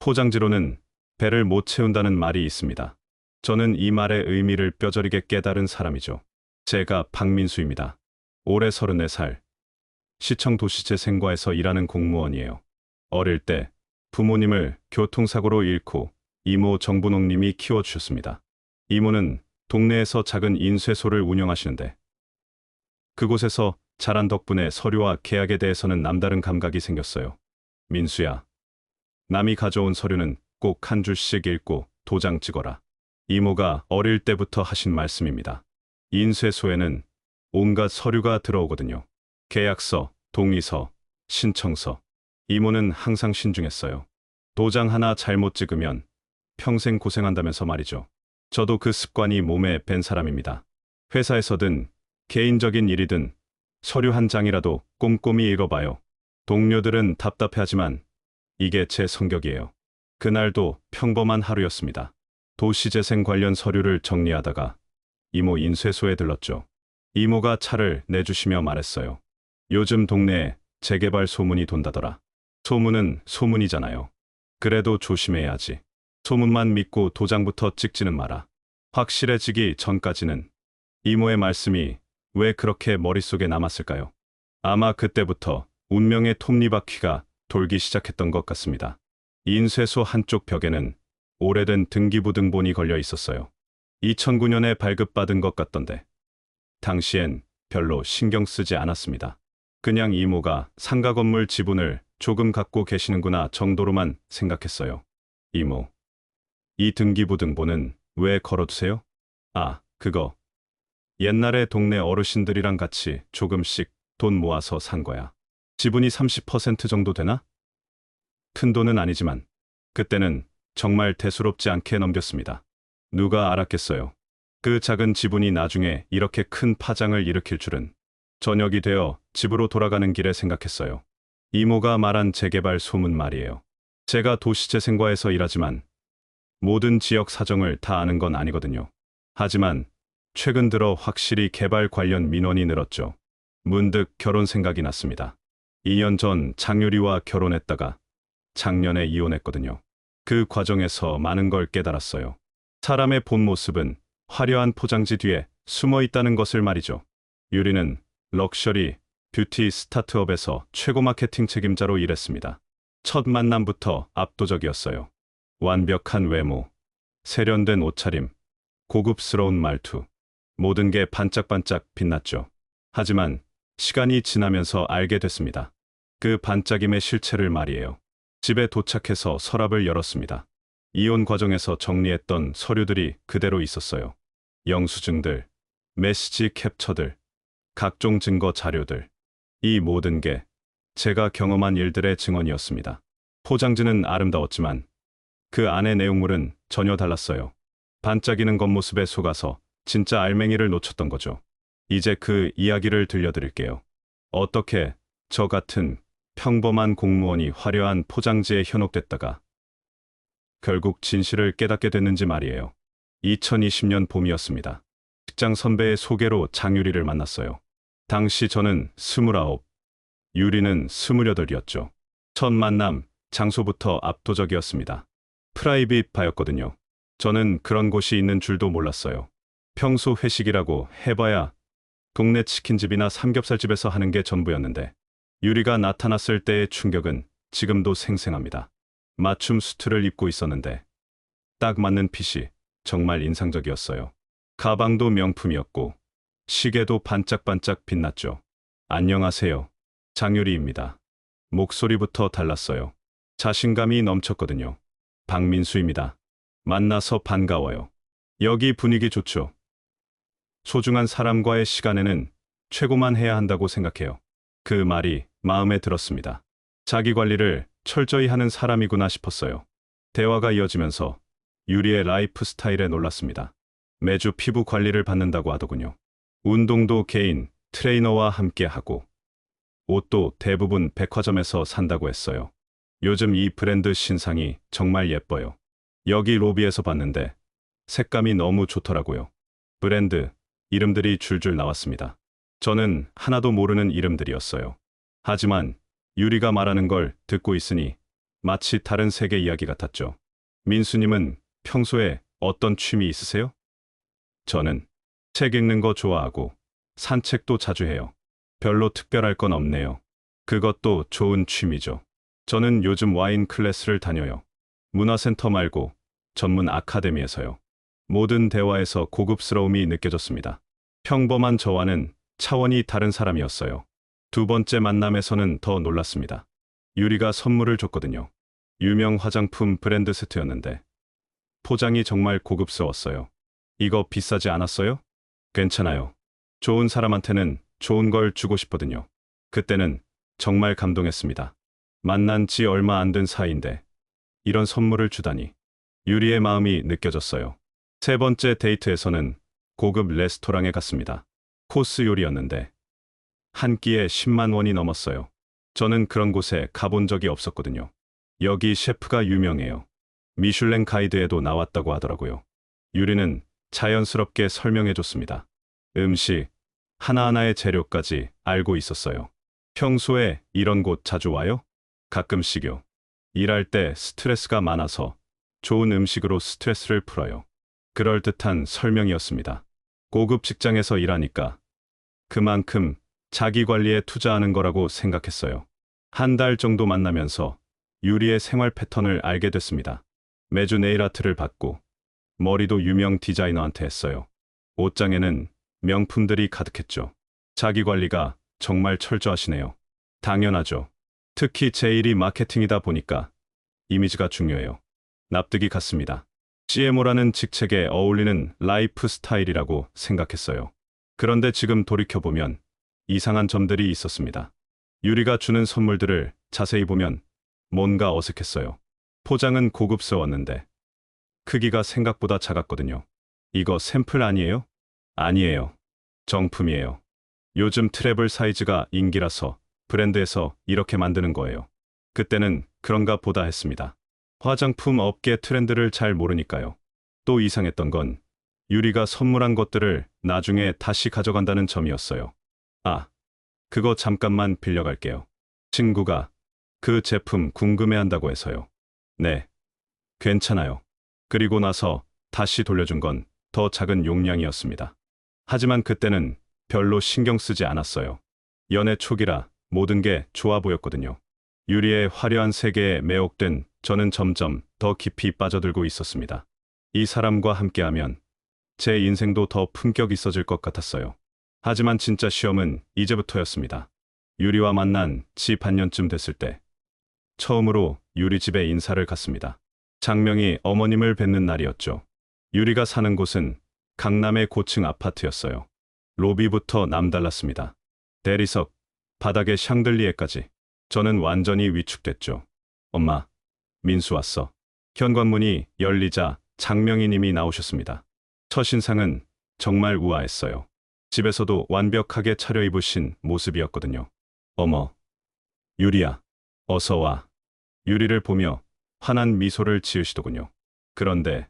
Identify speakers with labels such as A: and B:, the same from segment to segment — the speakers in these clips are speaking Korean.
A: 포장지로는 배를 못 채운다는 말이 있습니다. 저는 이 말의 의미를 뼈저리게 깨달은 사람이죠. 제가 박민수입니다. 올해 34살, 시청 도시재생과에서 일하는 공무원이에요. 어릴 때 부모님을 교통사고로 잃고 이모 정분옥님이 키워주셨습니다. 이모는 동네에서 작은 인쇄소를 운영하시는데 그곳에서 자란 덕분에 서류와 계약에 대해서는 남다른 감각이 생겼어요. 민수야, 남이 가져온 서류는 꼭 한 줄씩 읽고 도장 찍어라. 이모가 어릴 때부터 하신 말씀입니다. 인쇄소에는 온갖 서류가 들어오거든요. 계약서, 동의서, 신청서. 이모는 항상 신중했어요. 도장 하나 잘못 찍으면 평생 고생한다면서 말이죠. 저도 그 습관이 몸에 밴 사람입니다. 회사에서든 개인적인 일이든 서류 한 장이라도 꼼꼼히 읽어봐요. 동료들은 답답해하지만 이게 제 성격이에요. 그날도 평범한 하루였습니다. 도시재생 관련 서류를 정리하다가 이모 인쇄소에 들렀죠. 이모가 차를 내주시며 말했어요. 요즘 동네에 재개발 소문이 돈다더라. 소문은 소문이잖아요. 그래도 조심해야지. 소문만 믿고 도장부터 찍지는 마라. 확실해지기 전까지는. 이모의 말씀이 왜 그렇게 머릿속에 남았을까요? 아마 그때부터 운명의 톱니바퀴가 돌기 시작했던 것 같습니다. 인쇄소 한쪽 벽에는 오래된 등기부등본이 걸려 있었어요. 2009년에 발급받은 것 같던데 당시엔 별로 신경 쓰지 않았습니다. 그냥 이모가 상가 건물 지분을 조금 갖고 계시는구나 정도로만 생각했어요. 이모, 이 등기부등본은 왜 걸어두세요? 아, 그거 옛날에 동네 어르신들이랑 같이 조금씩 돈 모아서 산 거야. 지분이 30% 정도 되나? 큰 돈은 아니지만 그때는 정말 대수롭지 않게 넘겼습니다. 누가 알았겠어요. 그 작은 지분이 나중에 이렇게 큰 파장을 일으킬 줄은. 저녁이 되어 집으로 돌아가는 길에 생각했어요. 이모가 말한 재개발 소문 말이에요. 제가 도시재생과에서 일하지만 모든 지역 사정을 다 아는 건 아니거든요. 하지만 최근 들어 확실히 개발 관련 민원이 늘었죠. 문득 결혼 생각이 났습니다. 2년 전 장유리와 결혼했다가 작년에 이혼했거든요. 그 과정에서 많은 걸 깨달았어요. 사람의 본 모습은 화려한 포장지 뒤에 숨어 있다는 것을 말이죠. 유리는 럭셔리 뷰티 스타트업에서 최고 마케팅 책임자로 일했습니다. 첫 만남부터 압도적이었어요. 완벽한 외모, 세련된 옷차림, 고급스러운 말투. 모든 게 반짝반짝 빛났죠. 하지만 시간이 지나면서 알게 됐습니다. 그 반짝임의 실체를 말이에요. 집에 도착해서 서랍을 열었습니다. 이혼 과정에서 정리했던 서류들이 그대로 있었어요. 영수증들, 메시지 캡처들, 각종 증거 자료들. 이 모든 게 제가 경험한 일들의 증언이었습니다. 포장지는 아름다웠지만 그 안의 내용물은 전혀 달랐어요. 반짝이는 겉모습에 속아서 진짜 알맹이를 놓쳤던 거죠. 이제 그 이야기를 들려드릴게요. 어떻게 저 같은 평범한 공무원이 화려한 포장지에 현혹됐다가 결국 진실을 깨닫게 됐는지 말이에요. 2020년 봄이었습니다. 직장 선배의 소개로 장유리를 만났어요. 당시 저는 29, 유리는 28이었죠. 첫 만남, 장소부터 압도적이었습니다. 프라이빗 바였거든요. 저는 그런 곳이 있는 줄도 몰랐어요. 평소 회식이라고 해봐야 동네 치킨집이나 삼겹살집에서 하는 게 전부였는데 유리가 나타났을 때의 충격은 지금도 생생합니다. 맞춤 수트를 입고 있었는데 딱 맞는 핏이 정말 인상적이었어요. 가방도 명품이었고 시계도 반짝반짝 빛났죠. 안녕하세요. 장유리입니다. 목소리부터 달랐어요. 자신감이 넘쳤거든요. 박민수입니다. 만나서 반가워요. 여기 분위기 좋죠? 소중한 사람과의 시간에는 최고만 해야 한다고 생각해요. 그 말이 마음에 들었습니다. 자기 관리를 철저히 하는 사람이구나 싶었어요. 대화가 이어지면서 유리의 라이프 스타일에 놀랐습니다. 매주 피부 관리를 받는다고 하더군요. 운동도 개인 트레이너와 함께 하고 옷도 대부분 백화점에서 산다고 했어요. 요즘 이 브랜드 신상이 정말 예뻐요. 여기 로비에서 봤는데 색감이 너무 좋더라고요. 브랜드 이름들이 줄줄 나왔습니다. 저는 하나도 모르는 이름들이었어요. 하지만 유리가 말하는 걸 듣고 있으니 마치 다른 세계 이야기 같았죠. 민수님은 평소에 어떤 취미 있으세요? 저는 책 읽는 거 좋아하고 산책도 자주 해요. 별로 특별할 건 없네요. 그것도 좋은 취미죠. 저는 요즘 와인 클래스를 다녀요. 문화센터 말고 전문 아카데미에서요. 모든 대화에서 고급스러움이 느껴졌습니다. 평범한 저와는 차원이 다른 사람이었어요. 두 번째 만남에서는 더 놀랐습니다. 유리가 선물을 줬거든요. 유명 화장품 브랜드 세트였는데 포장이 정말 고급스러웠어요. 이거 비싸지 않았어요? 괜찮아요. 좋은 사람한테는 좋은 걸 주고 싶거든요. 그때는 정말 감동했습니다. 만난 지 얼마 안 된 사이인데 이런 선물을 주다니. 유리의 마음이 느껴졌어요. 세 번째 데이트에서는 고급 레스토랑에 갔습니다. 코스 요리였는데 한 끼에 10만 원이 넘었어요. 저는 그런 곳에 가본 적이 없었거든요. 여기 셰프가 유명해요. 미슐랭 가이드에도 나왔다고 하더라고요. 유리는 자연스럽게 설명해 줬습니다. 음식 하나하나의 재료까지 알고 있었어요. 평소에 이런 곳 자주 와요? 가끔씩요. 일할 때 스트레스가 많아서 좋은 음식으로 스트레스를 풀어요. 그럴듯한 설명이었습니다. 고급 직장에서 일하니까 그만큼 자기 관리에 투자하는 거라고 생각했어요. 한 달 정도 만나면서 유리의 생활 패턴을 알게 됐습니다. 매주 네일 아트를 받고 머리도 유명 디자이너한테 했어요. 옷장에는 명품들이 가득했죠. 자기 관리가 정말 철저하시네요. 당연하죠. 특히 제 일이 마케팅이다 보니까 이미지가 중요해요. 납득이 갔습니다. CMO라는 직책에 어울리는 라이프 스타일이라고 생각했어요. 그런데 지금 돌이켜보면 이상한 점들이 있었습니다. 유리가 주는 선물들을 자세히 보면 뭔가 어색했어요. 포장은 고급스러웠는데 크기가 생각보다 작았거든요. 이거 샘플 아니에요? 아니에요. 정품이에요. 요즘 트래블 사이즈가 인기라서 브랜드에서 이렇게 만드는 거예요. 그때는 그런가 보다 했습니다. 화장품 업계 트렌드를 잘 모르니까요. 또 이상했던 건 유리가 선물한 것들을 나중에 다시 가져간다는 점이었어요. 아, 그거 잠깐만 빌려갈게요. 친구가 그 제품 궁금해한다고 해서요. 네, 괜찮아요. 그리고 나서 다시 돌려준 건 더 작은 용량이었습니다. 하지만 그때는 별로 신경 쓰지 않았어요. 연애 초기라 모든 게 좋아 보였거든요. 유리의 화려한 세계에 매혹된 저는 점점 더 깊이 빠져들고 있었습니다. 이 사람과 함께하면 제 인생도 더 품격 있어질 것 같았어요. 하지만 진짜 시험은 이제부터였습니다. 유리와 만난 지 반년쯤 됐을 때 처음으로 유리 집에 인사를 갔습니다. 장명이 어머님을 뵙는 날이었죠. 유리가 사는 곳은 강남의 고층 아파트였어요. 로비부터 남달랐습니다. 대리석, 바닥에 샹들리에까지. 저는 완전히 위축됐죠. 엄마, 민수 왔어. 현관문이 열리자 장명희님이 나오셨습니다. 첫 인상은 정말 우아했어요. 집에서도 완벽하게 차려입으신 모습이었거든요. 어머, 유리야, 어서 와. 유리를 보며 환한 미소를 지으시더군요. 그런데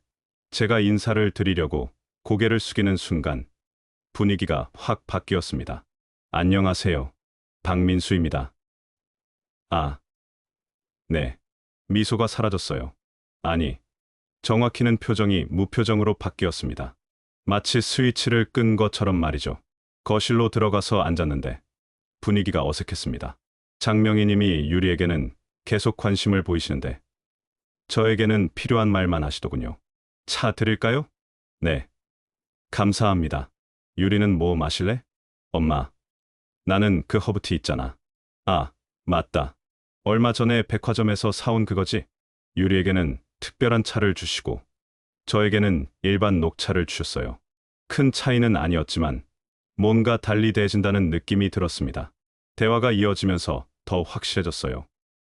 A: 제가 인사를 드리려고 고개를 숙이는 순간 분위기가 확 바뀌었습니다. 안녕하세요. 박민수입니다. 아, 네. 미소가 사라졌어요. 아니, 정확히는 표정이 무표정으로 바뀌었습니다. 마치 스위치를 끈 것처럼 말이죠. 거실로 들어가서 앉았는데 분위기가 어색했습니다. 장명희 님이 유리에게는 계속 관심을 보이시는데 저에게는 필요한 말만 하시더군요. 차 드릴까요? 네. 감사합니다. 유리는 뭐 마실래? 엄마, 나는 그 허브티 있잖아. 아, 맞다. 얼마 전에 백화점에서 사온 그거지? 유리에게는 특별한 차를 주시고 저에게는 일반 녹차를 주셨어요. 큰 차이는 아니었지만 뭔가 달리 대해진다는 느낌이 들었습니다. 대화가 이어지면서 더 확실해졌어요.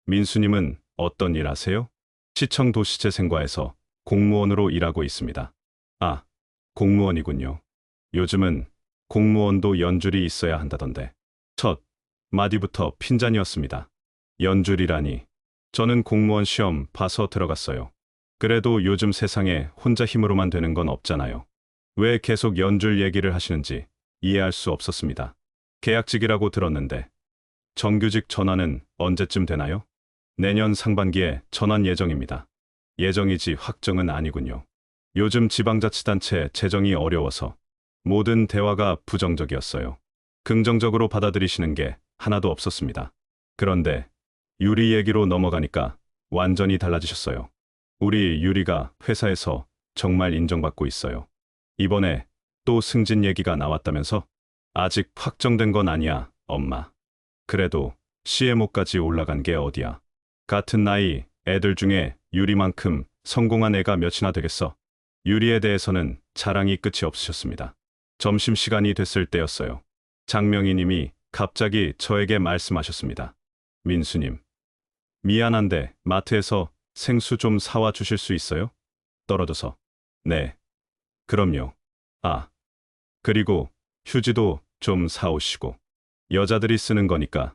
A: 민수님은 어떤 일 하세요? 시청 도시재생과에서 공무원으로 일하고 있습니다. 아, 공무원이군요. 요즘은 공무원도 연줄이 있어야 한다던데. 첫 마디부터 핀잔이었습니다. 연줄이라니. 저는 공무원 시험 봐서 들어갔어요. 그래도 요즘 세상에 혼자 힘으로만 되는 건 없잖아요. 왜 계속 연줄 얘기를 하시는지 이해할 수 없었습니다. 계약직이라고 들었는데 정규직 전환은 언제쯤 되나요? 내년 상반기에 전환 예정입니다. 예정이지 확정은 아니군요. 요즘 지방자치단체 재정이 어려워서 모든 대화가 부정적이었어요. 긍정적으로 받아들이시는 게 하나도 없었습니다. 그런데 유리 얘기로 넘어가니까 완전히 달라지셨어요. 우리 유리가 회사에서 정말 인정받고 있어요. 이번에 또 승진 얘기가 나왔다면서? 아직 확정된 건 아니야, 엄마. 그래도 CMO까지 올라간 게 어디야. 같은 나이 애들 중에 유리만큼 성공한 애가 몇이나 되겠어. 유리에 대해서는 자랑이 끝이 없으셨습니다. 점심시간이 됐을 때였어요. 장명희 님이 갑자기 저에게 말씀하셨습니다. 민수님, 미안한데 마트에서 생수 좀 사와 주실 수 있어요? 떨어져서. 네, 그럼요. 아, 그리고 휴지도 좀 사오시고. 여자들이 쓰는 거니까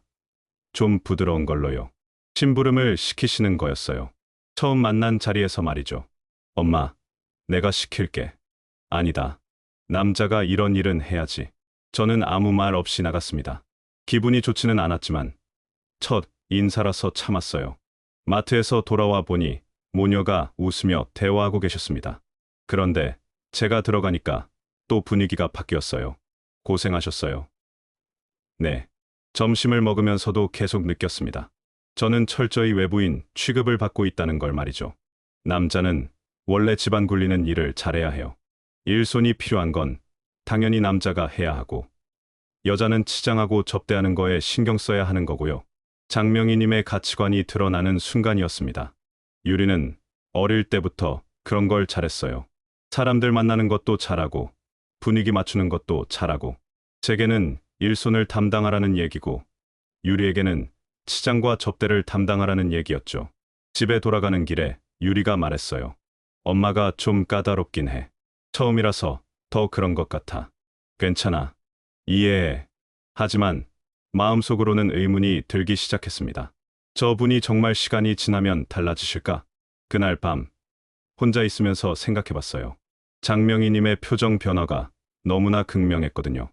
A: 좀 부드러운 걸로요. 심부름을 시키시는 거였어요. 처음 만난 자리에서 말이죠. 엄마, 내가 시킬게. 아니다. 남자가 이런 일은 해야지. 저는 아무 말 없이 나갔습니다. 기분이 좋지는 않았지만 첫 인사라서 참았어요. 마트에서 돌아와 보니 모녀가 웃으며 대화하고 계셨습니다. 그런데 제가 들어가니까 또 분위기가 바뀌었어요. 고생하셨어요. 네. 점심을 먹으면서도 계속 느꼈습니다. 저는 철저히 외부인 취급을 받고 있다는 걸 말이죠. 남자는 원래 집안 굴리는 일을 잘해야 해요. 일손이 필요한 건 당연히 남자가 해야 하고, 여자는 치장하고 접대하는 거에 신경 써야 하는 거고요. 장명희님의 가치관이 드러나는 순간이었습니다. 유리는 어릴 때부터 그런 걸 잘했어요. 사람들 만나는 것도 잘하고, 분위기 맞추는 것도 잘하고. 제게는 일손을 담당하라는 얘기고, 유리에게는 치장과 접대를 담당하라는 얘기였죠. 집에 돌아가는 길에 유리가 말했어요. 엄마가 좀 까다롭긴 해. 처음이라서 더 그런 것 같아. 괜찮아. 이해해. 하지만 마음속으로는 의문이 들기 시작했습니다. 저분이 정말 시간이 지나면 달라지실까? 그날 밤 혼자 있으면서 생각해봤어요. 장명희님의 표정 변화가 너무나 극명했거든요.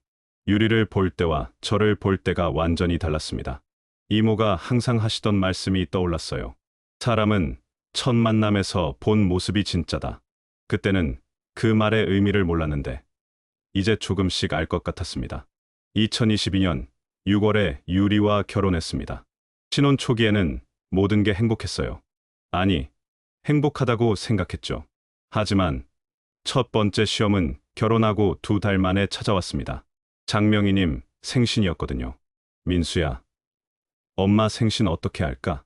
A: 유리를 볼 때와 저를 볼 때가 완전히 달랐습니다. 이모가 항상 하시던 말씀이 떠올랐어요. 사람은 첫 만남에서 본 모습이 진짜다. 그때는 그 말의 의미를 몰랐는데 이제 조금씩 알 것 같았습니다. 2022년 6월에 유리와 결혼했습니다. 신혼 초기에는 모든 게 행복했어요. 아니, 행복하다고 생각했죠. 하지만 첫 번째 시험은 결혼하고 2달 만에 찾아왔습니다. 장명희님 생신이었거든요. 민수야, 엄마 생신 어떻게 할까?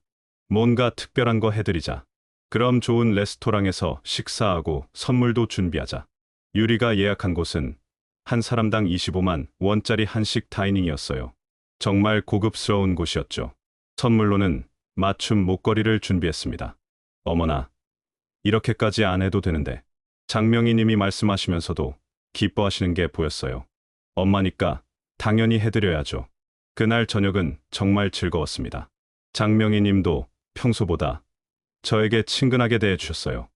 A: 뭔가 특별한 거 해드리자. 그럼 좋은 레스토랑에서 식사하고 선물도 준비하자. 유리가 예약한 곳은 한 사람당 25만 원짜리 한식 다이닝이었어요. 정말 고급스러운 곳이었죠. 선물로는 맞춤 목걸이를 준비했습니다. 어머나, 이렇게까지 안 해도 되는데. 장명희 님이 말씀하시면서도 기뻐하시는 게 보였어요. 엄마니까 당연히 해드려야죠. 그날 저녁은 정말 즐거웠습니다. 장명희 님도 평소보다 저에게 친근하게 대해주셨어요.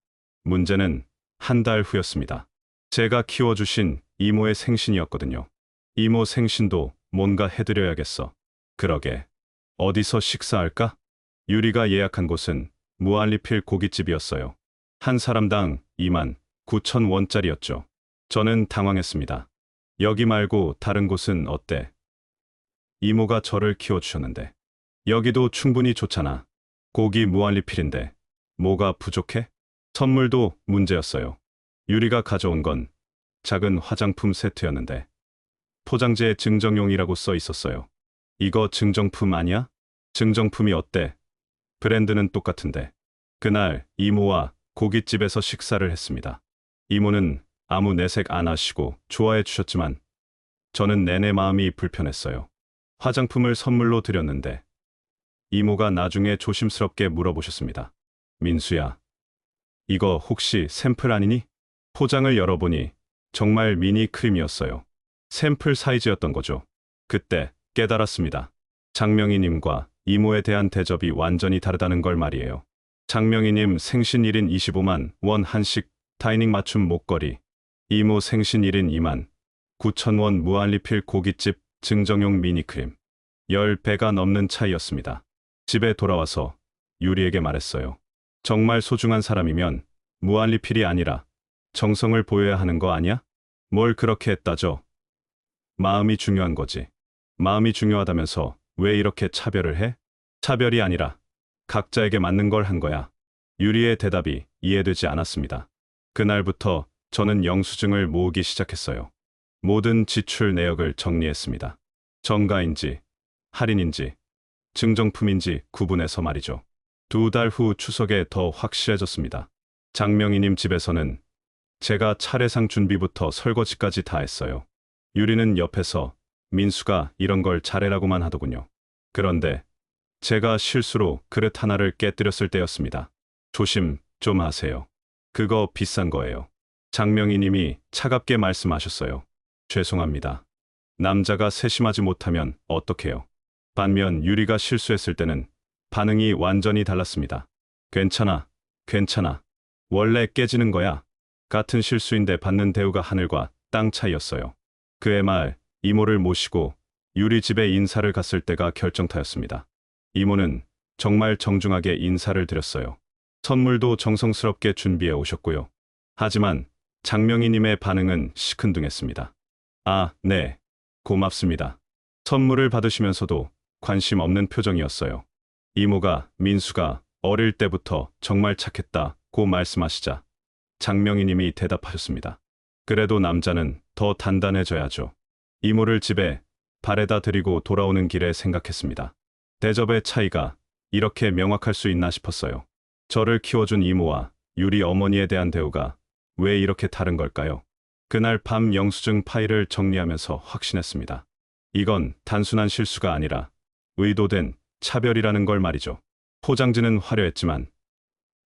A: 문제는 한 달 후였습니다. 제가 키워주신 이모의 생신이었거든요. 이모 생신도 뭔가 해드려야겠어. 그러게. 어디서 식사할까? 유리가 예약한 곳은 무한리필 고깃집이었어요. 한 사람당 2만 9천 원짜리였죠. 저는 당황했습니다. 여기 말고 다른 곳은 어때? 이모가 저를 키워주셨는데. 여기도 충분히 좋잖아. 고기 무한리필인데 뭐가 부족해? 선물도 문제였어요. 유리가 가져온 건 작은 화장품 세트였는데 포장지에 증정용이라고 써 있었어요. 이거 증정품 아니야? 증정품이 어때? 브랜드는 똑같은데. 그날 이모와 고깃집에서 식사를 했습니다. 이모는 아무 내색 안 하시고 좋아해 주셨지만 저는 내내 마음이 불편했어요. 화장품을 선물로 드렸는데 이모가 나중에 조심스럽게 물어보셨습니다. 민수야, 이거 혹시 샘플 아니니? 포장을 열어보니 정말 미니 크림이었어요. 샘플 사이즈였던 거죠. 그때 깨달았습니다. 장명희님과 이모에 대한 대접이 완전히 다르다는 걸 말이에요. 장명희님 생신일인 25만 원 한식 다이닝 맞춤 목걸이, 이모 생신일인 2만 9천 원 무한리필 고깃집 증정용 미니크림. 10배가 넘는 차이였습니다. 집에 돌아와서 유리에게 말했어요. 정말 소중한 사람이면 무한리필이 아니라 정성을 보여야 하는 거 아니야? 뭘 그렇게 따져? 마음이 중요한 거지. 마음이 중요하다면서 왜 이렇게 차별을 해? 차별이 아니라 각자에게 맞는 걸 한 거야. 유리의 대답이 이해되지 않았습니다. 그날부터 저는 영수증을 모으기 시작했어요. 모든 지출 내역을 정리했습니다. 정가인지, 할인인지, 증정품인지 구분해서 말이죠. 2달 후 추석에 더 확실해졌습니다. 장명희님 집에서는 제가 차례상 준비부터 설거지까지 다 했어요. 유리는 옆에서 민수가 이런 걸 잘해라고만 하더군요. 그런데 제가 실수로 그릇 하나를 깨뜨렸을 때였습니다. 조심 좀 하세요. 그거 비싼 거예요. 장명희 님이 차갑게 말씀하셨어요. 죄송합니다. 남자가 세심하지 못하면 어떡해요. 반면 유리가 실수했을 때는 반응이 완전히 달랐습니다. 괜찮아, 괜찮아. 원래 깨지는 거야. 같은 실수인데 받는 대우가 하늘과 땅 차이였어요. 그의 말, 이모를 모시고 유리 집에 인사를 갔을 때가 결정타였습니다. 이모는 정말 정중하게 인사를 드렸어요. 선물도 정성스럽게 준비해 오셨고요. 하지만 장명희님의 반응은 시큰둥했습니다. 아, 네. 고맙습니다. 선물을 받으시면서도 관심 없는 표정이었어요. 이모가 민수가 어릴 때부터 정말 착했다고 말씀하시자 장명희님이 대답하셨습니다. 그래도 남자는 더 단단해져야죠. 이모를 집에 발에다 드리고 돌아오는 길에 생각했습니다. 대접의 차이가 이렇게 명확할 수 있나 싶었어요. 저를 키워준 이모와 유리 어머니에 대한 대우가 왜 이렇게 다른 걸까요? 그날 밤 영수증 파일을 정리하면서 확신했습니다. 이건 단순한 실수가 아니라 의도된 차별이라는 걸 말이죠. 포장지는 화려했지만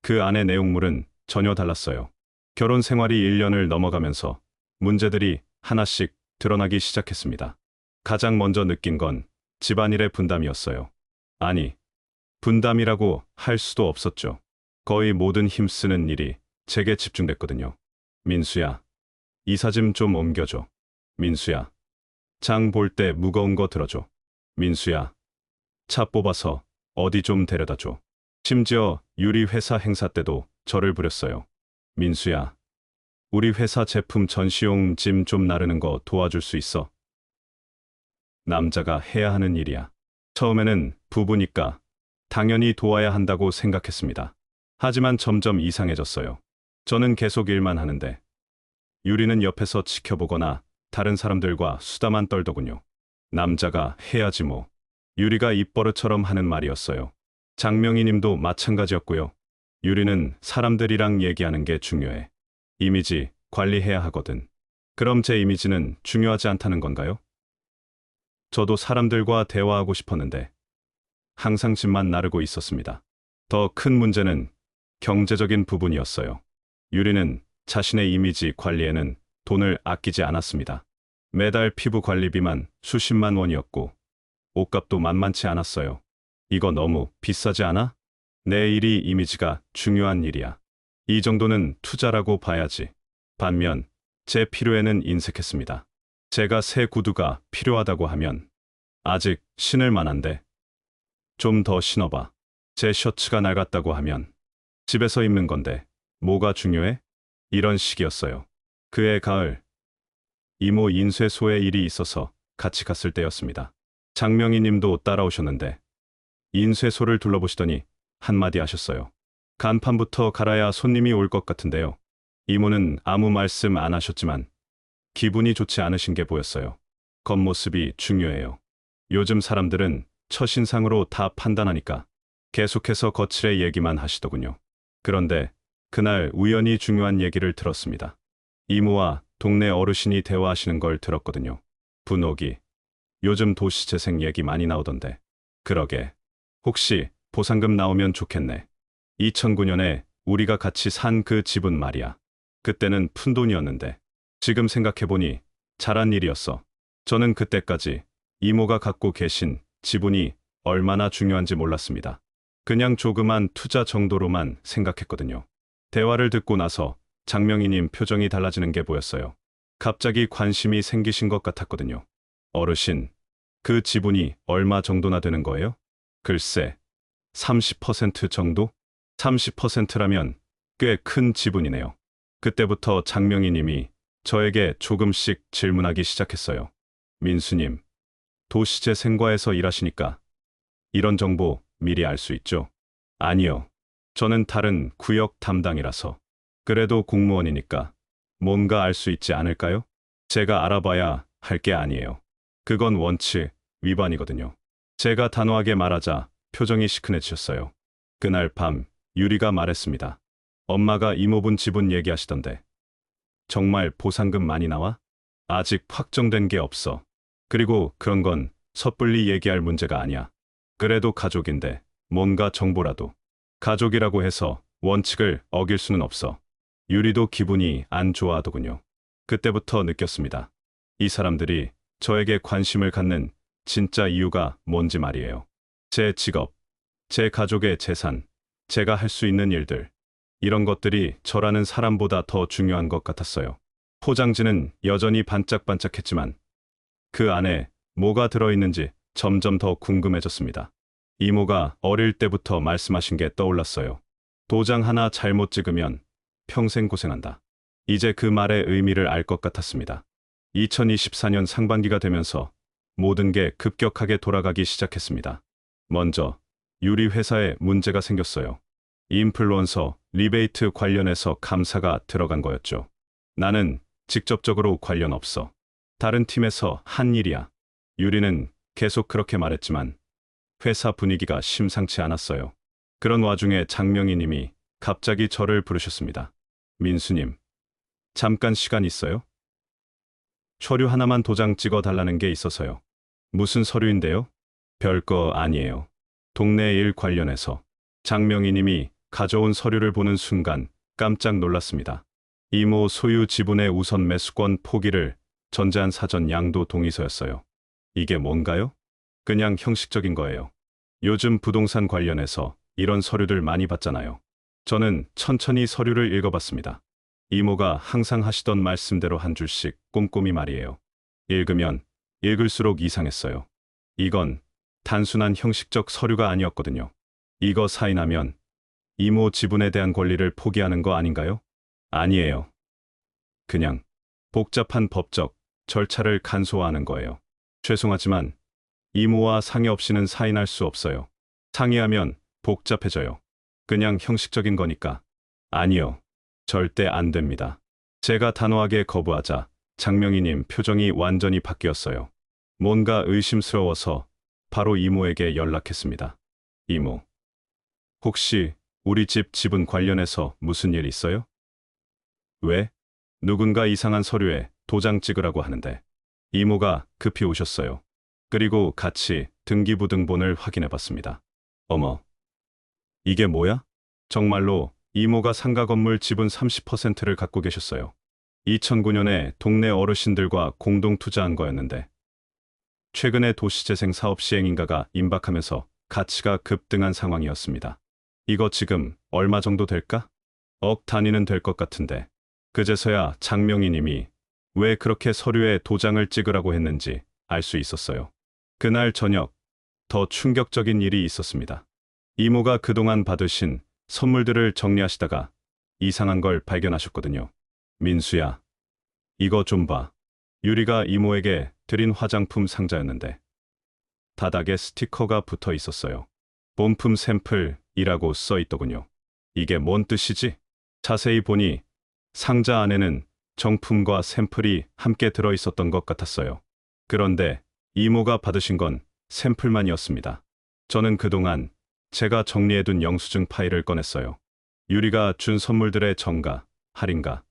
A: 그 안의 내용물은 전혀 달랐어요. 결혼 생활이 1년을 넘어가면서 문제들이 하나씩 드러나기 시작했습니다. 가장 먼저 느낀 건 집안일의 분담이었어요. 아니, 분담이라고 할 수도 없었죠. 거의 모든 힘쓰는 일이 제게 집중됐거든요. 민수야, 이삿짐 좀 옮겨줘. 민수야, 장 볼 때 무거운 거 들어줘. 민수야, 차 뽑아서 어디 좀 데려다줘. 심지어 유리 회사 행사 때도 저를 부렸어요. 민수야, 우리 회사 제품 전시용 짐 좀 나르는 거 도와줄 수 있어? 남자가 해야 하는 일이야. 처음에는 부부니까 당연히 도와야 한다고 생각했습니다. 하지만 점점 이상해졌어요. 저는 계속 일만 하는데 유리는 옆에서 지켜보거나 다른 사람들과 수다만 떨더군요. 남자가 해야지 뭐. 유리가 입버릇처럼 하는 말이었어요. 장명희 님도 마찬가지였고요. 유리는 사람들이랑 얘기하는 게 중요해. 이미지 관리해야 하거든. 그럼 제 이미지는 중요하지 않다는 건가요? 저도 사람들과 대화하고 싶었는데 항상 짐만 나르고 있었습니다. 더 큰 문제는 경제적인 부분이었어요. 유리는 자신의 이미지 관리에는 돈을 아끼지 않았습니다. 매달 피부 관리비만 수십만 원이었고 옷값도 만만치 않았어요. 이거 너무 비싸지 않아? 내 일이 이미지가 중요한 일이야. 이 정도는 투자라고 봐야지. 반면 제 필요에는 인색했습니다. 제가 새 구두가 필요하다고 하면 아직 신을 만한데 좀 더 신어봐. 제 셔츠가 낡았다고 하면 집에서 입는 건데 뭐가 중요해? 이런 식이었어요. 그해 가을 이모 인쇄소에 일이 있어서 같이 갔을 때였습니다. 장명희 님도 따라오셨는데 인쇄소를 둘러보시더니 한마디 하셨어요. 간판부터 갈아야 손님이 올 것 같은데요. 이모는 아무 말씀 안 하셨지만 기분이 좋지 않으신 게 보였어요. 겉모습이 중요해요. 요즘 사람들은 첫인상으로 다 판단하니까 계속해서 거칠의 얘기만 하시더군요. 그런데 그날 우연히 중요한 얘기를 들었습니다. 이모와 동네 어르신이 대화하시는 걸 들었거든요. 분옥이 요즘 도시재생 얘기 많이 나오던데. 그러게. 혹시 보상금 나오면 좋겠네. 2009년에 우리가 같이 산 그 집은 말이야. 그때는 푼돈이었는데 지금 생각해보니 잘한 일이었어. 저는 그때까지 이모가 갖고 계신 지분이 얼마나 중요한지 몰랐습니다. 그냥 조그만 투자 정도로만 생각했거든요. 대화를 듣고 나서 장명희님 표정이 달라지는 게 보였어요. 갑자기 관심이 생기신 것 같았거든요. 어르신, 그 지분이 얼마 정도나 되는 거예요? 글쎄, 30% 정도? 30%라면 꽤 큰 지분이네요. 그때부터 장명희 님이 저에게 조금씩 질문하기 시작했어요. 민수님, 도시재생과에서 일하시니까 이런 정보 미리 알 수 있죠? 아니요. 저는 다른 구역 담당이라서. 그래도 공무원이니까 뭔가 알 수 있지 않을까요? 제가 알아봐야 할 게 아니에요. 그건 원칙 위반이거든요. 제가 단호하게 말하자 표정이 시큰해지셨어요. 그날 밤 유리가 말했습니다. 엄마가 이모분 지분 얘기하시던데. 정말 보상금 많이 나와? 아직 확정된 게 없어. 그리고 그런 건 섣불리 얘기할 문제가 아니야. 그래도 가족인데 뭔가 정보라도. 가족이라고 해서 원칙을 어길 수는 없어. 유리도 기분이 안 좋아하더군요. 그때부터 느꼈습니다. 이 사람들이 저에게 관심을 갖는 진짜 이유가 뭔지 말이에요. 제 직업, 제 가족의 재산, 제가 할 수 있는 일들. 이런 것들이 저라는 사람보다 더 중요한 것 같았어요. 포장지는 여전히 반짝반짝했지만 그 안에 뭐가 들어있는지 점점 더 궁금해졌습니다. 이모가 어릴 때부터 말씀하신 게 떠올랐어요. 도장 하나 잘못 찍으면 평생 고생한다. 이제 그 말의 의미를 알 것 같았습니다. 2024년 상반기가 되면서 모든 게 급격하게 돌아가기 시작했습니다. 먼저 유리 회사에 문제가 생겼어요. 인플루언서 리베이트 관련해서 감사가 들어간 거였죠. 나는 직접적으로 관련 없어. 다른 팀에서 한 일이야. 유리는 계속 그렇게 말했지만 회사 분위기가 심상치 않았어요. 그런 와중에 장명희 님이 갑자기 저를 부르셨습니다. 민수님, 잠깐 시간 있어요? 서류 하나만 도장 찍어 달라는 게 있어서요. 무슨 서류인데요? 별거 아니에요. 동네 일 관련해서. 장명희 님이 가져온 서류를 보는 순간 깜짝 놀랐습니다. 이모 소유 지분의 우선 매수권 포기를 전제한 사전 양도 동의서였어요. 이게 뭔가요? 그냥 형식적인 거예요. 요즘 부동산 관련해서 이런 서류들 많이 받잖아요. 저는 천천히 서류를 읽어봤습니다. 이모가 항상 하시던 말씀대로 한 줄씩 꼼꼼히 말이에요. 읽으면 읽을수록 이상했어요. 이건 단순한 형식적 서류가 아니었거든요. 이거 사인하면 이모 지분에 대한 권리를 포기하는 거 아닌가요? 아니에요. 그냥 복잡한 법적 절차를 간소화하는 거예요. 죄송하지만 이모와 상의 없이는 사인할 수 없어요. 상의하면 복잡해져요. 그냥 형식적인 거니까. 아니요. 절대 안 됩니다. 제가 단호하게 거부하자 장명희님 표정이 완전히 바뀌었어요. 뭔가 의심스러워서 바로 이모에게 연락했습니다. 이모, 혹시 우리 집 지분 관련해서 무슨 일 있어요? 왜? 누군가 이상한 서류에 도장 찍으라고 하는데. 이모가 급히 오셨어요. 그리고 같이 등기부등본을 확인해봤습니다. 어머, 이게 뭐야? 정말로 이모가 상가 건물 지분 30%를 갖고 계셨어요. 2009년에 동네 어르신들과 공동 투자한 거였는데 최근에 도시재생 사업 시행인가가 임박하면서 가치가 급등한 상황이었습니다. 이거 지금 얼마 정도 될까? 억 단위는 될 것 같은데. 그제서야 장명희 님이 왜 그렇게 서류에 도장을 찍으라고 했는지 알 수 있었어요. 그날 저녁 더 충격적인 일이 있었습니다. 이모가 그동안 받으신 선물들을 정리하시다가 이상한 걸 발견하셨거든요. 민수야, 이거 좀 봐. 유리가 이모에게 드린 화장품 상자였는데 바닥에 스티커가 붙어 있었어요. 본품 샘플이라고 써 있더군요. 이게 뭔 뜻이지? 자세히 보니 상자 안에는 정품과 샘플이 함께 들어 있었던 것 같았어요. 그런데 이모가 받으신 건 샘플만이었습니다. 저는 그동안 제가 정리해둔 영수증 파일을 꺼냈어요. 유리가 준 선물들의 정가, 할인가,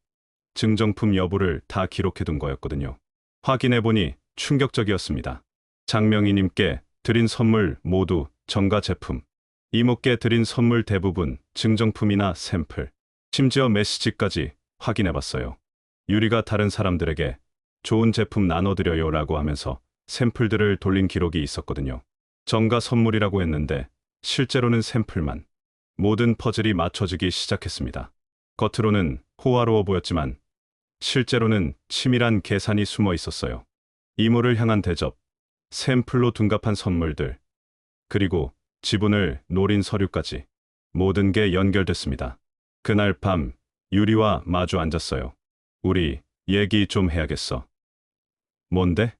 A: 증정품 여부를 다 기록해둔 거였거든요. 확인해보니 충격적이었습니다. 장명희님께 드린 선물 모두 정가 제품, 이모께 드린 선물 대부분 증정품이나 샘플, 심지어 메시지까지 확인해봤어요. 유리가 다른 사람들에게 좋은 제품 나눠드려요 라고 하면서 샘플들을 돌린 기록이 있었거든요. 정가 선물이라고 했는데 실제로는 샘플만. 모든 퍼즐이 맞춰지기 시작했습니다. 겉으로는 호화로워 보였지만 실제로는 치밀한 계산이 숨어 있었어요. 이모를 향한 대접, 샘플로 둔갑한 선물들, 그리고 지분을 노린 서류까지 모든 게 연결됐습니다. 그날 밤 유리와 마주 앉았어요. 우리 얘기 좀 해야겠어. 뭔데?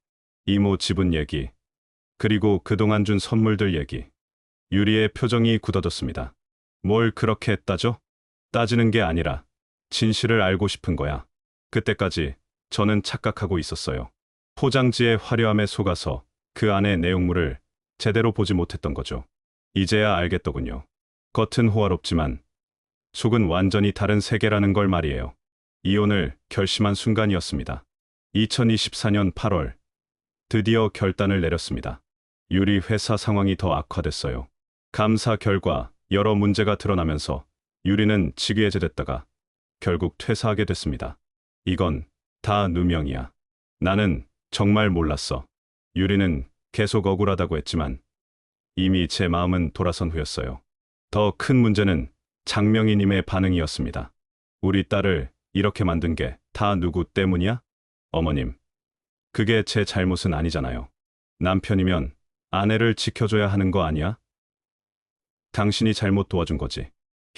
A: 이모 지분 얘기. 그리고 그동안 준 선물들 얘기. 유리의 표정이 굳어졌습니다. 뭘 그렇게 따져? 따지는 게 아니라 진실을 알고 싶은 거야. 그때까지 저는 착각하고 있었어요. 포장지의 화려함에 속아서 그 안의 내용물을 제대로 보지 못했던 거죠. 이제야 알겠더군요. 겉은 호화롭지만 속은 완전히 다른 세계라는 걸 말이에요. 이혼을 결심한 순간이었습니다. 2024년 8월 드디어 결단을 내렸습니다. 유리 회사 상황이 더 악화됐어요. 감사 결과 여러 문제가 드러나면서 유리는 직위해제됐다가 결국 퇴사하게 됐습니다. 이건 다 누명이야. 나는 정말 몰랐어. 유리는 계속 억울하다고 했지만 이미 제 마음은 돌아선 후였어요. 더 큰 문제는 장명희님의 반응이었습니다. 우리 딸을 이렇게 만든 게 다 누구 때문이야? 어머님, 그게 제 잘못은 아니잖아요. 남편이면 아내를 지켜줘야 하는 거 아니야? 당신이 잘못 도와준 거지.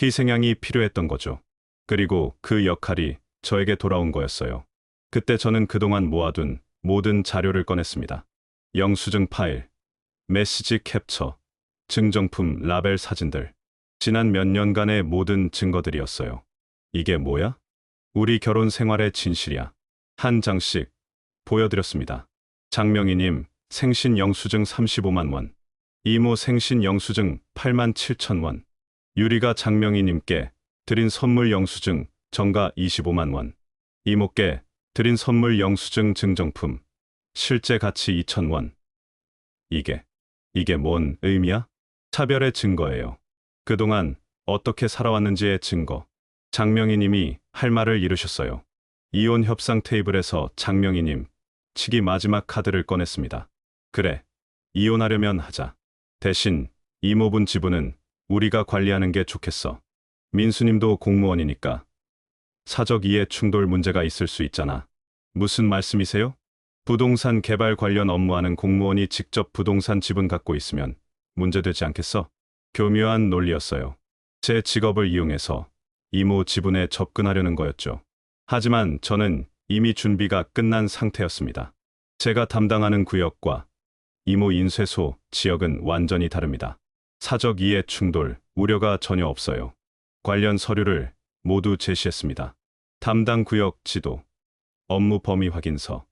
A: 희생양이 필요했던 거죠. 그리고 그 역할이 저에게 돌아온 거였어요. 그때 저는 그동안 모아둔 모든 자료를 꺼냈습니다. 영수증 파일, 메시지 캡처, 증정품 라벨 사진들. 지난 몇 년간의 모든 증거들이었어요. 이게 뭐야? 우리 결혼 생활의 진실이야. 한 장씩 보여드렸습니다. 장명희님 생신 영수증 35만 원, 이모 생신 영수증 8만 7천 원, 유리가 장명희님께 드린 선물 영수증 정가 25만 원, 이모께 드린 선물 영수증 증정품 실제 가치 2천 원. 이게 뭔 의미야? 차별의 증거예요. 그동안 어떻게 살아왔는지의 증거. 장명희님이 할 말을 잃으셨어요. 이혼 협상 테이블에서 장명희님 치기 마지막 카드를 꺼냈습니다. 그래, 이혼하려면 하자. 대신 이모분 지분은 우리가 관리하는 게 좋겠어. 민수님도 공무원이니까 사적 이해 충돌 문제가 있을 수 있잖아. 무슨 말씀이세요? 부동산 개발 관련 업무하는 공무원이 직접 부동산 지분 갖고 있으면 문제되지 않겠어? 교묘한 논리였어요. 제 직업을 이용해서 이모 지분에 접근하려는 거였죠. 하지만 저는 이미 준비가 끝난 상태였습니다. 제가 담당하는 구역과 이모 인쇄소 지역은 완전히 다릅니다. 사적 이해 충돌 우려가 전혀 없어요. 관련 서류를 모두 제시했습니다. 담당 구역 지도, 업무 범위 확인서,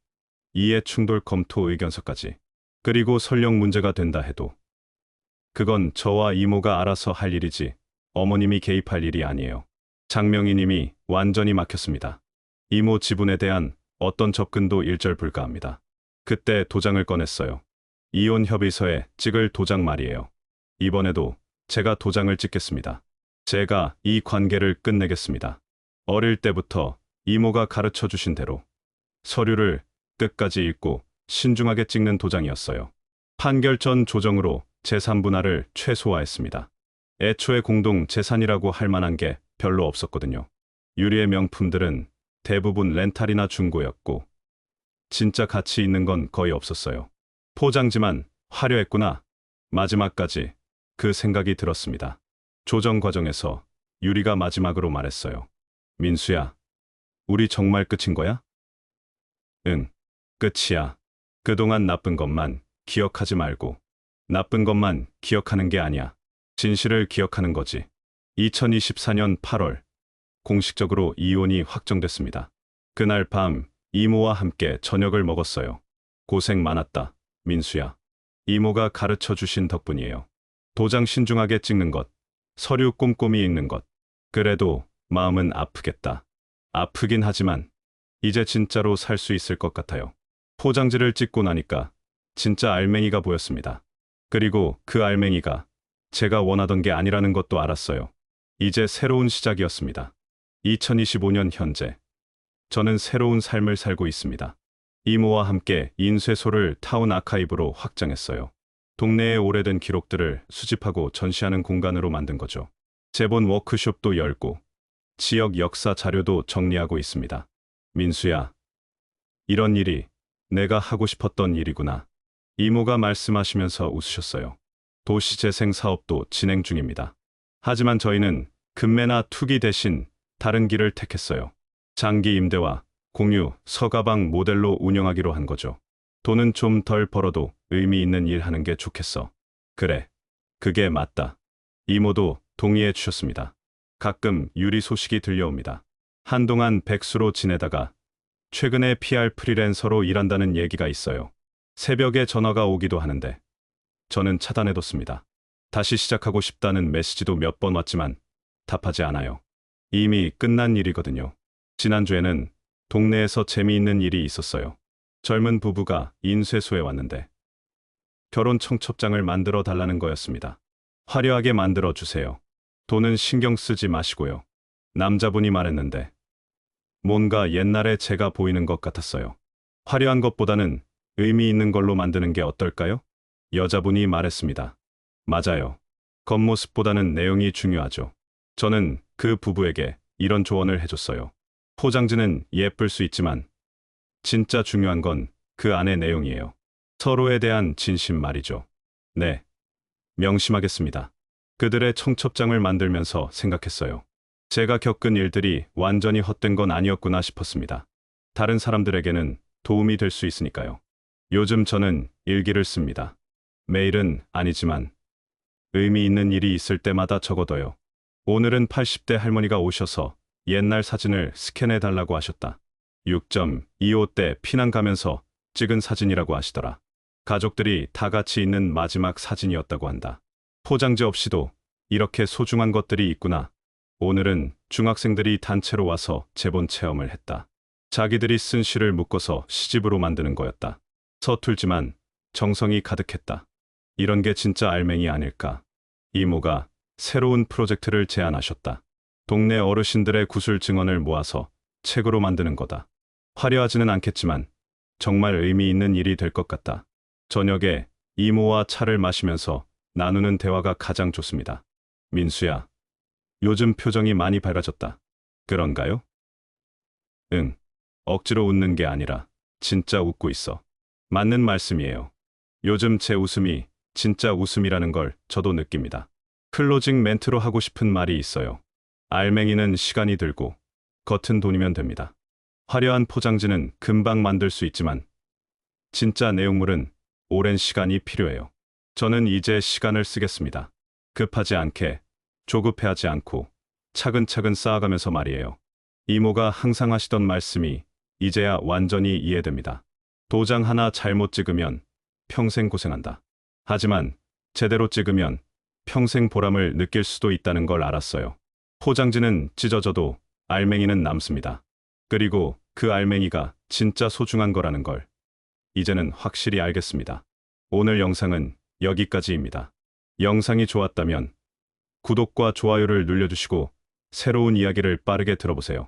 A: 이해 충돌 검토 의견서까지. 그리고 설령 문제가 된다 해도 그건 저와 이모가 알아서 할 일이지 어머님이 개입할 일이 아니에요. 장명희님이 완전히 막혔습니다. 이모 지분에 대한 어떤 접근도 일절불가합니다. 그때 도장을 꺼냈어요. 이혼 협의서에 찍을 도장 말이에요. 이번에도 제가 도장을 찍겠습니다. 제가 이 관계를 끝내겠습니다. 어릴 때부터 이모가 가르쳐 주신 대로 서류를 끝까지 읽고 신중하게 찍는 도장이었어요. 판결 전 조정으로 재산 분할을 최소화했습니다. 애초에 공동 재산이라고 할 만한 게 별로 없었거든요. 유리의 명품들은 대부분 렌탈이나 중고였고 진짜 가치 있는 건 거의 없었어요. 포장지만 화려했구나. 마지막까지 그 생각이 들었습니다. 조정 과정에서 유리가 마지막으로 말했어요. 민수야, 우리 정말 끝인 거야? 응, 끝이야. 그동안 나쁜 것만 기억하지 말고 나쁜 것만 기억하는 게 아니야. 진실을 기억하는 거지. 2024년 8월 공식적으로 이혼이 확정됐습니다. 그날 밤 이모와 함께 저녁을 먹었어요. 고생 많았다, 민수야. 이모가 가르쳐 주신 덕분이에요. 도장 신중하게 찍는 것, 서류 꼼꼼히 읽는 것. 그래도 마음은 아프겠다. 아프긴 하지만 이제 진짜로 살 수 있을 것 같아요. 포장지를 찍고 나니까 진짜 알맹이가 보였습니다. 그리고 그 알맹이가 제가 원하던 게 아니라는 것도 알았어요. 이제 새로운 시작이었습니다. 2025년 현재 저는 새로운 삶을 살고 있습니다. 이모와 함께 인쇄소를 타운 아카이브로 확장했어요. 동네의 오래된 기록들을 수집하고 전시하는 공간으로 만든 거죠. 재본 워크숍도 열고 지역 역사 자료도 정리하고 있습니다. 민수야, 이런 일이 내가 하고 싶었던 일이구나. 이모가 말씀하시면서 웃으셨어요. 도시재생 사업도 진행 중입니다. 하지만 저희는 금매나 투기 대신 다른 길을 택했어요. 장기 임대와 공유, 서가방 모델로 운영하기로 한 거죠. 돈은 좀 덜 벌어도 의미 있는 일 하는 게 좋겠어. 그래, 그게 맞다. 이모도 동의해 주셨습니다. 가끔 유리 소식이 들려옵니다. 한동안 백수로 지내다가 최근에 PR 프리랜서로 일한다는 얘기가 있어요. 새벽에 전화가 오기도 하는데 저는 차단해뒀습니다. 다시 시작하고 싶다는 메시지도 몇 번 왔지만 답하지 않아요. 이미 끝난 일이거든요. 지난주에는 동네에서 재미있는 일이 있었어요. 젊은 부부가 인쇄소에 왔는데 결혼 청첩장을 만들어 달라는 거였습니다. 화려하게 만들어 주세요. 돈은 신경 쓰지 마시고요. 남자분이 말했는데 뭔가 옛날에 제가 보이는 것 같았어요. 화려한 것보다는 의미 있는 걸로 만드는 게 어떨까요? 여자분이 말했습니다. 맞아요. 겉모습보다는 내용이 중요하죠. 저는 그 부부에게 이런 조언을 해줬어요. 포장지는 예쁠 수 있지만 진짜 중요한 건 그 안의 내용이에요. 서로에 대한 진심 말이죠. 네, 명심하겠습니다. 그들의 청첩장을 만들면서 생각했어요. 제가 겪은 일들이 완전히 헛된 건 아니었구나 싶었습니다. 다른 사람들에게는 도움이 될 수 있으니까요. 요즘 저는 일기를 씁니다. 매일은 아니지만 의미 있는 일이 있을 때마다 적어둬요. 오늘은 80대 할머니가 오셔서 옛날 사진을 스캔해 달라고 하셨다. 6.25 때 피난 가면서 찍은 사진이라고 하시더라. 가족들이 다 같이 있는 마지막 사진이었다고 한다. 포장지 없이도 이렇게 소중한 것들이 있구나. 오늘은 중학생들이 단체로 와서 재본 체험을 했다. 자기들이 쓴 시를 묶어서 시집으로 만드는 거였다. 서툴지만 정성이 가득했다. 이런 게 진짜 알맹이 아닐까. 이모가 새로운 프로젝트를 제안하셨다. 동네 어르신들의 구술 증언을 모아서 책으로 만드는 거다. 화려하지는 않겠지만 정말 의미 있는 일이 될 것 같다. 저녁에 이모와 차를 마시면서 나누는 대화가 가장 좋습니다. 민수야, 요즘 표정이 많이 밝아졌다. 그런가요? 응. 억지로 웃는 게 아니라 진짜 웃고 있어. 맞는 말씀이에요. 요즘 제 웃음이 진짜 웃음이라는 걸 저도 느낍니다. 클로징 멘트로 하고 싶은 말이 있어요. 알맹이는 시간이 들고 겉은 돈이면 됩니다. 화려한 포장지는 금방 만들 수 있지만 진짜 내용물은 오랜 시간이 필요해요. 저는 이제 시간을 쓰겠습니다. 급하지 않게, 조급해하지 않고 차근차근 쌓아가면서 말이에요. 이모가 항상 하시던 말씀이 이제야 완전히 이해됩니다. 도장 하나 잘못 찍으면 평생 고생한다. 하지만 제대로 찍으면 평생 보람을 느낄 수도 있다는 걸 알았어요. 포장지는 찢어져도 알맹이는 남습니다. 그리고 그 알맹이가 진짜 소중한 거라는 걸 이제는 확실히 알겠습니다. 오늘 영상은 여기까지입니다. 영상이 좋았다면 구독과 좋아요를 눌러주시고 새로운 이야기를 빠르게 들어보세요.